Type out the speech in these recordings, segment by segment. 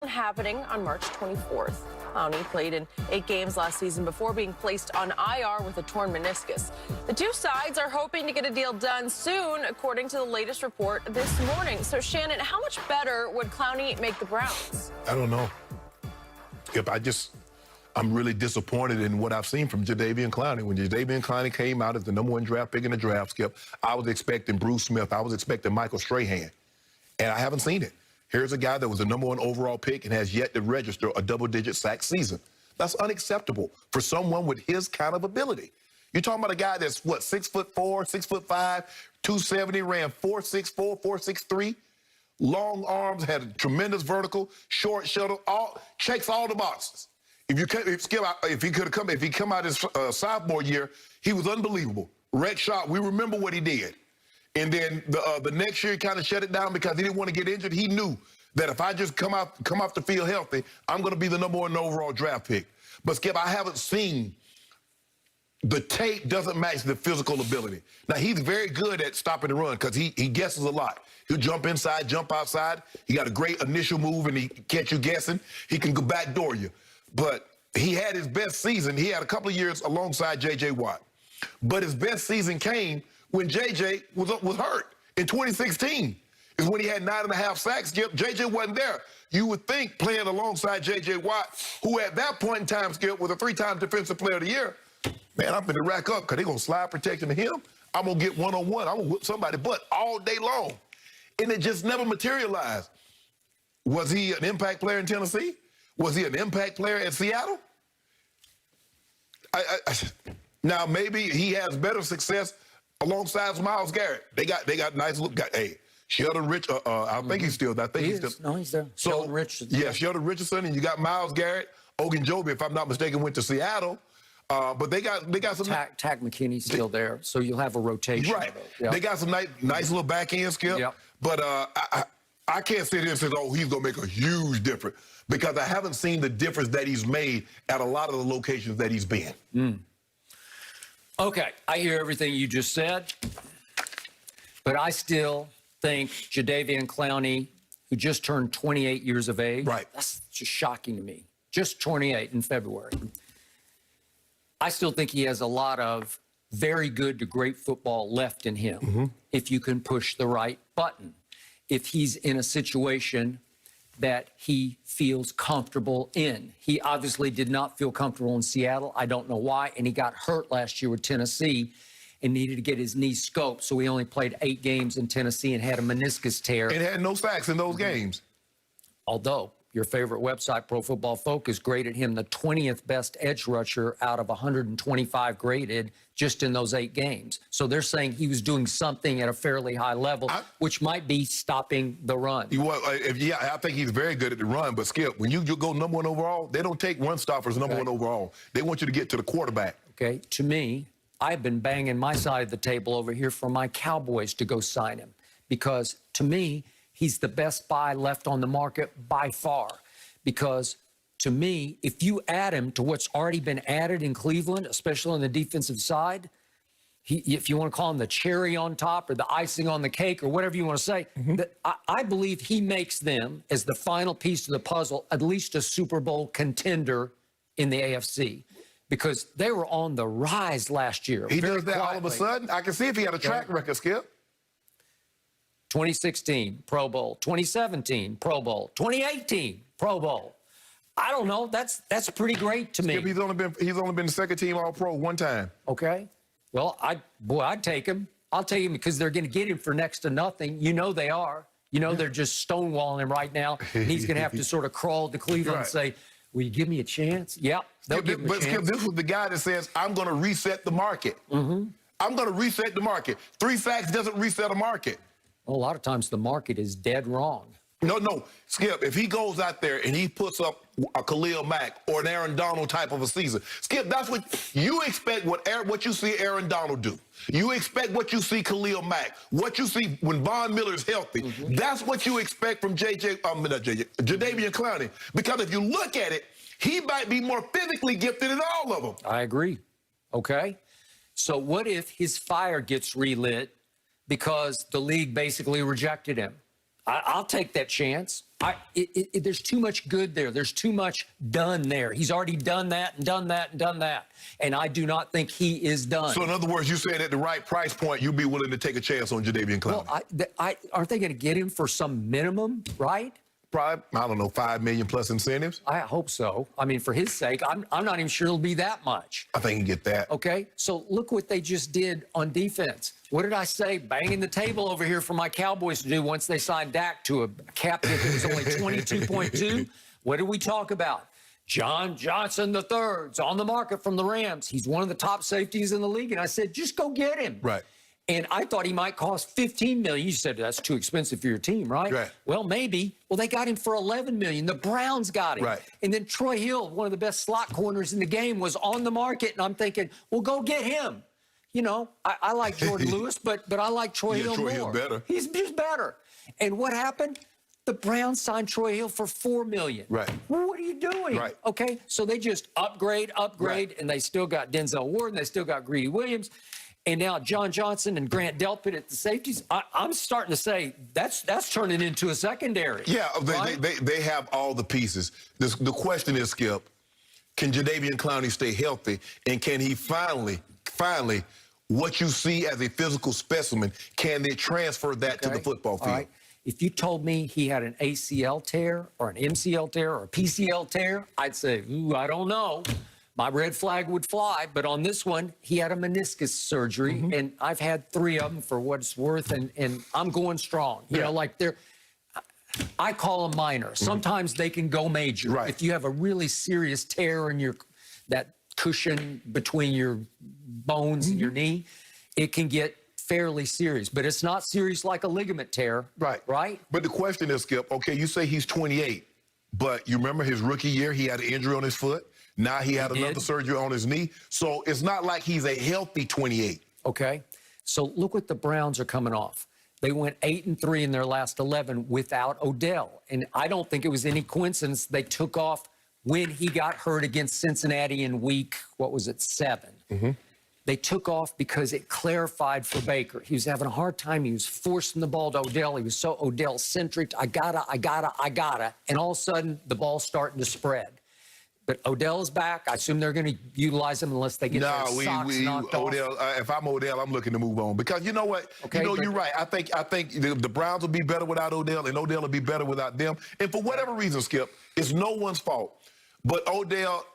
happening on March 24th. Clowney played in 8 games last season before being placed on IR with a torn meniscus. The two sides are hoping to get a deal done soon, according to the latest report this morning. So, Shannon, how much better would Clowney make the Browns? I don't know. I'm really disappointed in what I've seen from Jadeveon Clowney. When Jadeveon Clowney came out as the #1 draft pick in the draft, Skip, I was expecting Bruce Smith. I was expecting Michael Strahan. And I haven't seen it. Here's a guy that was the #1 overall pick and has yet to register a double-digit sack season. That's unacceptable for someone with his kind of ability. You're talking about a guy that's, what, 6'4", 6'5", 270, ran 4.64, 4.63, long arms, had a tremendous vertical, short shuttle, checks all the boxes. If he come out his sophomore year, he was unbelievable. Red shot, we remember what he did. And then the next year, he kind of shut it down because he didn't want to get injured. He knew that if I just come off the field healthy, I'm going to be the #1 overall draft pick. But, Skip, I haven't seen the tape doesn't match the physical ability. Now, he's very good at stopping the run because he guesses a lot. He'll jump inside, jump outside. He got a great initial move, and he catch you guessing. He can go backdoor you. But he had his best season. He had a couple of years alongside J.J. Watt. But his best season came when J.J. was hurt in 2016. Is when he had 9.5 sacks. Skip, J.J. wasn't there. You would think playing alongside J.J. Watt, who at that point in time, Skip, was a 3-time Defensive Player of the Year, man, I'm going to rack up because they're going to slide protection to him. I'm going to get one-on-one. I'm going to whip somebody butt all day long. And it just never materialized. Was he an impact player in Tennessee? Was he an impact player at Seattle? Now, maybe he has better success alongside Myles Garrett. They got nice look. Hey, Sheldon Rich. I think he's still. I think he's still. No, he's there. So, Sheldon Richardson. Yeah, Sheldon Richardson, and you got Myles Garrett. Ogunjobi, if I'm not mistaken, went to Seattle. But they got some. Tack McKinney's still there, so you'll have a rotation. Right. Yep. They got some nice little back end, Skip. Yep. But I can't sit here and say, oh, he's going to make a huge difference, because I haven't seen the difference that he's made at a lot of the locations that he's been. Okay, I hear everything you just said, but I still think Jadeveon Clowney, who just turned 28 years of age, right. That's just shocking to me. Just 28 in February. I still think he has a lot of very good to great football left in him if you can push the right button. If he's in a situation that he feels comfortable in. He obviously did not feel comfortable in Seattle. I don't know why. And he got hurt last year with Tennessee and needed to get his knee scoped. So he only played 8 games in Tennessee and had a meniscus tear. And had no sacks in those games. Although your favorite website, Pro Football Focus, graded him the 20th best edge rusher out of 125 graded just in those 8 games. So they're saying he was doing something at a fairly high level, which might be stopping the run. I think he's very good at the run. But, Skip, when you go #1 overall, they don't take run stoppers #1 overall. They want you to get to the quarterback. Okay, to me, I've been banging my side of the table over here for my Cowboys to go sign him. Because, to me, he's the best buy left on the market by far. Because, to me, if you add him to what's already been added in Cleveland, especially on the defensive side, if you want to call him the cherry on top or the icing on the cake or whatever you want to say, I believe he makes them, as the final piece of the puzzle, at least a Super Bowl contender in the AFC. Because they were on the rise last year. He does that all of a sudden? I can see if he had a track record, Skip. 2016, Pro Bowl. 2017, Pro Bowl. 2018, Pro Bowl. I don't know. That's pretty great to me. Skip, he's only been the second team All-Pro 1 time. Okay. Well, I'd take him. I'll take him because they're going to get him for next to nothing. You know they are. You know they're just stonewalling him right now. And he's going to have to sort of crawl to Cleveland and say, will you give me a chance? Yep, they'll give him a chance. Skip, this was the guy that says, I'm going to reset the market. I'm going to reset the market. 3 sacks doesn't reset a market. Well, a lot of times the market is dead wrong. No, Skip, if he goes out there and he puts up a Khalil Mack or an Aaron Donald type of a season, Skip, that's what you expect, what you see Aaron Donald do. You expect what you see Khalil Mack, what you see when Von Miller's healthy. That's what you expect from Jadeveon Clowney. Because if you look at it, he might be more physically gifted than all of them. I agree. Okay? So what if his fire gets relit because the league basically rejected him? I'll take that chance. There's too much good there. There's too much done there. He's already done that and done that and done that. And I do not think he is done. So in other words, you said at the right price point, you'd be willing to take a chance on Jadeveon Clowney. Well, aren't they going to get him for some minimum, right? Probably, I don't know, $5 million plus incentives. I hope so. I mean, for his sake, I'm not even sure it'll be that much. I think you get that. Okay, so look what they just did on defense. What did I say? Banging the table over here for my Cowboys to do once they signed Dak to a cap hit that was only 22.2. What did we talk about? John Johnson III's on the market from the Rams. He's one of the top safeties in the league. And I said, just go get him. Right. And I thought he might cost $15 million. You said that's too expensive for your team, right? Right. Well, maybe. Well, they got him for $11 million. The Browns got him. Right. And then Troy Hill, one of the best slot corners in the game, was on the market. And I'm thinking, well, go get him. You know, I like Jordan Lewis, but I like Troy Hill Troy more. Hill better. He's just better. And what happened? The Browns signed Troy Hill for $4 million. Right. Well, what are you doing? Right. Okay, so they just upgrade, Right. and they still got Denzel Ward, and they still got Greedy Williams. And now John Johnson and Grant Delpit at the safeties. I'm starting to say that's turning into a secondary. Yeah, right? they have all the pieces. The question is, Skip, can Jadeveon Clowney stay healthy? And can he finally, what you see as a physical specimen, can they transfer that to the football field? All right. If you told me he had an ACL tear or an MCL tear or a PCL tear, I'd say, ooh, I don't know. My red flag would fly. But on this one, he had a meniscus surgery, and I've had 3 of them for what it's worth, and I'm going strong. You know, like I call them minor. Sometimes they can go major. Right. If you have a really serious tear in that cushion between your bones and your knee, it can get fairly serious, but it's not serious like a ligament tear. Right. Right? But the question is, Skip, okay, you say he's 28, but you remember his rookie year, he had an injury on his foot. Now he had another surgery on his knee. So it's not like he's a healthy 28. Okay. So look what the Browns are coming off. They went 8-3 in their last 11 without Odell. And I don't think it was any coincidence they took off when he got hurt against Cincinnati in week, 7. They took off because it clarified for Baker. He was having a hard time. He was forcing the ball to Odell. He was so Odell-centric. I gotta. And all of a sudden, the ball's starting to spread. But Odell is back. I assume they're going to utilize him unless they get their socks knocked off. Odell, if I'm Odell, I'm looking to move on. Because you know what? Okay, you're right. I think the Browns will be better without Odell, and Odell will be better without them. And for whatever reason, Skip, it's no one's fault. But Odell,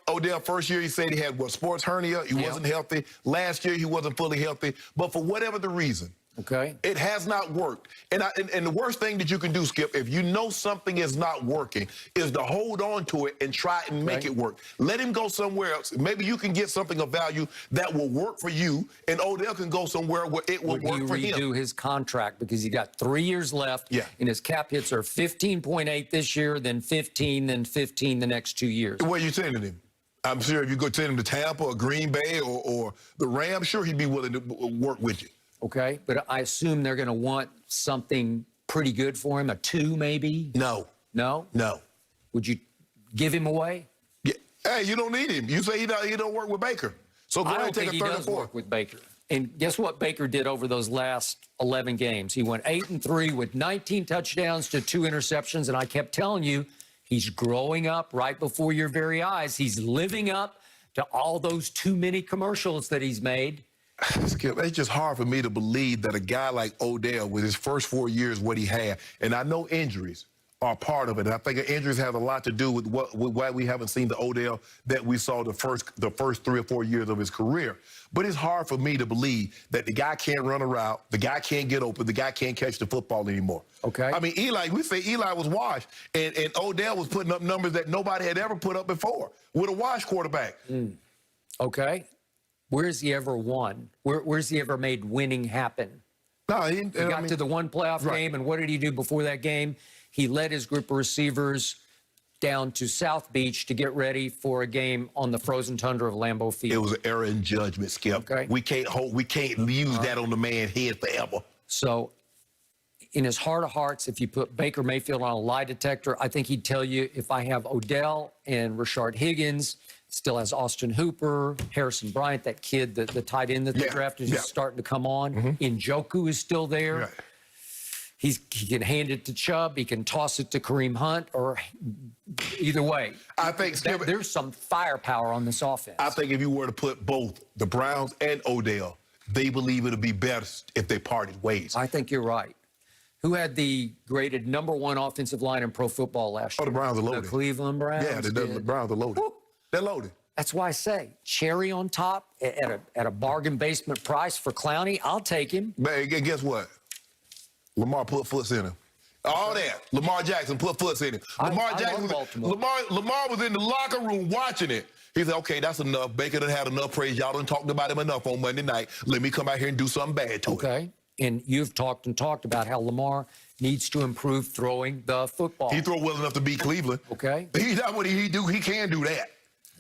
first year he said he had sports hernia. He wasn't healthy. Last year he wasn't fully healthy. But for whatever the reason, it has not worked. And the worst thing that you can do, Skip, if you know something is not working, is to hold on to it and try and make it work. Let him go somewhere else. Maybe you can get something of value that will work for you, and Odell can go somewhere where it will work for him. Would he redo his contract because he got 3 years left, and his cap hits are 15.8 this year, then 15, then 15 the next 2 years? Where are you sending him? I'm sure if you go send him to Tampa or Green Bay or the Rams, sure he'd be willing to work with you. Okay, but I assume they're going to want something pretty good for him, a 2 maybe? No. No? No. Would you give him away? Yeah. Hey, you don't need him. You say he don't work with Baker. So go ahead and take a 3rd and 4th. Work with Baker. And guess what Baker did over those last 11 games? He went 8-3 with 19 touchdowns to 2 interceptions, and I kept telling you, he's growing up right before your very eyes. He's living up to all those too many commercials that he's made. Skip, it's just hard for me to believe that a guy like Odell, with his first 4 years, what he had, and I know injuries are part of it. And I think injuries have a lot to do with why we haven't seen the Odell that we saw the first 3 or 4 years of his career. But it's hard for me to believe that the guy can't run a route, the guy can't get open, the guy can't catch the football anymore. Okay. I mean, we say Eli was washed, and Odell was putting up numbers that nobody had ever put up before with a washed quarterback. Okay. Where's he ever won? Where's he ever made winning happen? No, he got to the one playoff game, and what did he do before that game? He led his group of receivers down to South Beach to get ready for a game on the frozen tundra of Lambeau Field. It was an error in judgment, Skip. Okay. We can't use that on the man's head forever. So, in his heart of hearts, if you put Baker Mayfield on a lie detector, I think he'd tell you, if I have Odell and Rashard Higgins, still has Austin Hooper, Harrison Bryant, that kid, the tight end that they drafted is just starting to come on. Njoku is still there. He can hand it to Chubb. He can toss it to Kareem Hunt, or either way. I think There's some firepower on this offense. I think if you were to put both the Browns and Odell, they believe it'll be better if they parted ways. I think you're right. Who had the graded #1 offensive line in pro football last year? Oh, the Browns are loaded. The Cleveland Browns. Yeah, the Browns are loaded. Woo. They're loaded. That's why I say cherry on top at a bargain basement price for Clowney. I'll take him. Man, guess what? Lamar put foots in him. All that. Lamar Jackson put foots in him. Lamar was in the locker room watching it. He said, okay, that's enough. Baker done had enough praise. Y'all done talked about him enough on Monday night. Let me come out here and do something bad to him. Okay. And you've talked about how Lamar needs to improve throwing the football. He throw well enough to beat Cleveland. Okay. He's not what he do. He can do that.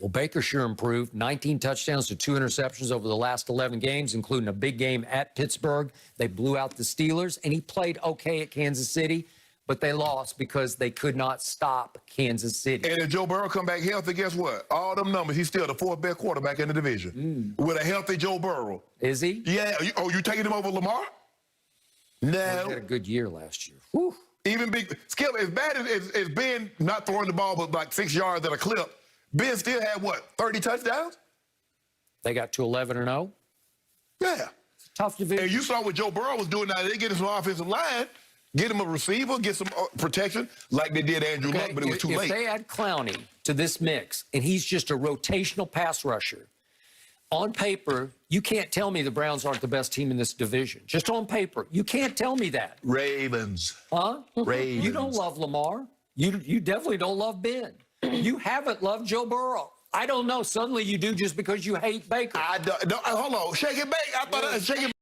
Well, Baker sure improved. 19 touchdowns to 2 interceptions over the last 11 games, including a big game at Pittsburgh. They blew out the Steelers, and he played okay at Kansas City, but they lost because they could not stop Kansas City. And if Joe Burrow come back healthy, guess what? All them numbers, he's still the 4th best quarterback in the division. With a healthy Joe Burrow. Is he? Yeah. You taking him over Lamar? No. He had a good year last year. Whew. Even big Skip, as bad as Ben not throwing the ball but like 6 yards at a clip, Ben still had what, 30 touchdowns? They got to 11-0. Yeah. It's a tough division. And you saw what Joe Burrow was doing now. They get him some offensive line, get him a receiver, get some protection like they did Andrew Luck, but it was too late. If they add Clowney to this mix and he's just a rotational pass rusher, on paper, you can't tell me the Browns aren't the best team in this division. Just on paper. You can't tell me that. Ravens. Huh? Ravens. You don't love Lamar. You definitely don't love Ben. You haven't loved Joe Burrow. I don't know. Suddenly you do just because you hate Baker. I don't, hold on. Shake it back. I thought shake it